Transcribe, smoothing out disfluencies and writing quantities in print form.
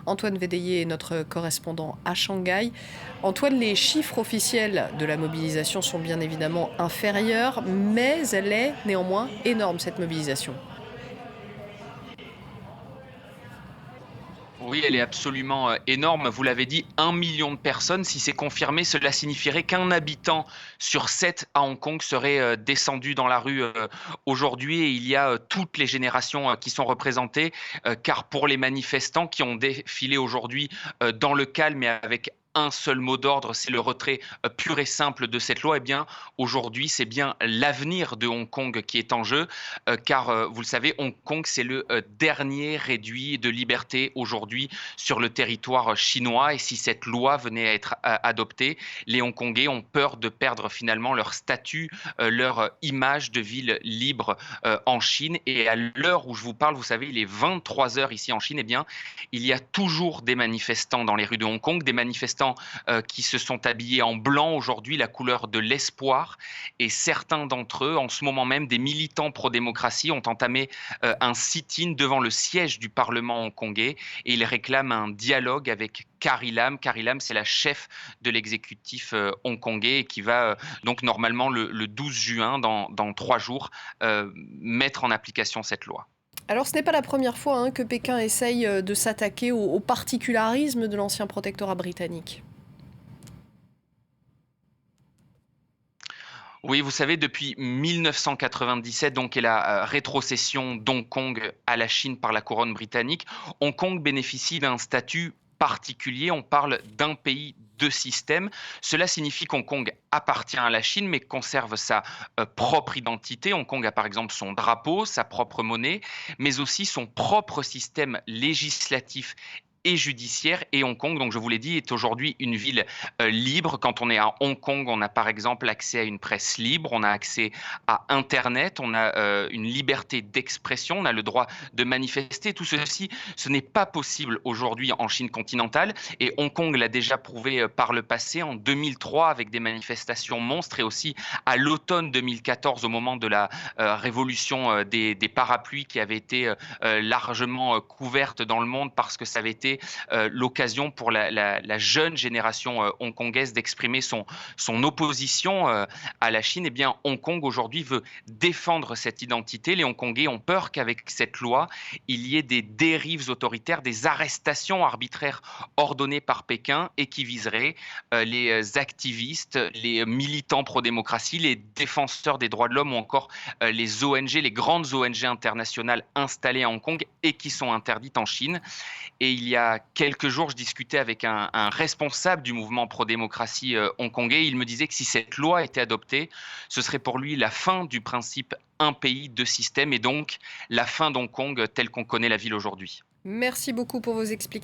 Antoine Védéier est notre correspondant à Shanghai. Antoine, les chiffres officiels de la mobilisation sont bien évidemment inférieurs, mais elle est néanmoins énorme, cette mobilisation. Oui, elle est absolument énorme. Vous l'avez dit, 1 million de personnes. Si c'est confirmé, cela signifierait qu'un habitant sur 7 à Hong Kong serait descendu dans la rue aujourd'hui. Et il y a toutes les générations qui sont représentées, car pour les manifestants qui ont défilé aujourd'hui dans le calme et avec un seul mot d'ordre, c'est le retrait pur et simple de cette loi. Eh bien, aujourd'hui, c'est bien l'avenir de Hong Kong qui est en jeu, car vous le savez, Hong Kong, c'est le dernier réduit de liberté aujourd'hui sur le territoire chinois. Et si cette loi venait à être adoptée, les Hongkongais ont peur de perdre finalement leur statut, leur image de ville libre en Chine. Et à l'heure où je vous parle, vous savez, il est 23 heures ici en Chine, eh bien, il y a toujours des manifestants dans les rues de Hong Kong, des manifestants qui se sont habillés en blanc aujourd'hui, la couleur de l'espoir. Et certains d'entre eux, en ce moment même, des militants pro-démocratie, ont entamé un sit-in devant le siège du Parlement hongkongais et ils réclament un dialogue avec Carrie Lam. Carrie Lam, c'est la chef de l'exécutif hongkongais et qui va donc normalement le 12 juin, dans 3 jours, mettre en application cette loi. Alors ce n'est pas la première fois que Pékin essaye de s'attaquer au particularisme de l'ancien protectorat britannique. Oui, vous savez, depuis 1997, donc, et la rétrocession d'Hong Kong à la Chine par la couronne britannique, Hong Kong bénéficie d'un statut particulier. On parle d'un pays, deux systèmes. Cela signifie qu'Hong Kong appartient à la Chine, mais conserve sa propre identité. Hong Kong a par exemple son drapeau, sa propre monnaie, mais aussi son propre système législatif et judiciaire. Et Hong Kong, donc je vous l'ai dit, est aujourd'hui une ville libre. Quand on est à Hong Kong, on a par exemple accès à une presse libre, on a accès à Internet, on a une liberté d'expression, on a le droit de manifester. Tout ceci, ce n'est pas possible aujourd'hui en Chine continentale. Et Hong Kong l'a déjà prouvé par le passé, en 2003, avec des manifestations monstres, et aussi à l'automne 2014, au moment de la révolution des parapluies qui avait été largement couverte dans le monde parce que ça avait été l'occasion pour la jeune génération hongkongaise d'exprimer son opposition à la Chine. Eh bien, Hong Kong aujourd'hui veut défendre cette identité. Les Hongkongais ont peur qu'avec cette loi, il y ait des dérives autoritaires, des arrestations arbitraires ordonnées par Pékin et qui viseraient les activistes, les militants pro-démocratie, les défenseurs des droits de l'homme ou encore les ONG, les grandes ONG internationales installées à Hong Kong et qui sont interdites en Chine. Et il y a quelques jours, je discutais avec un responsable du mouvement pro-démocratie hongkongais. Il me disait que si cette loi était adoptée, ce serait pour lui la fin du principe un pays, deux systèmes, et donc la fin d'Hong Kong telle qu'on connaît la ville aujourd'hui. Merci beaucoup pour vos explications.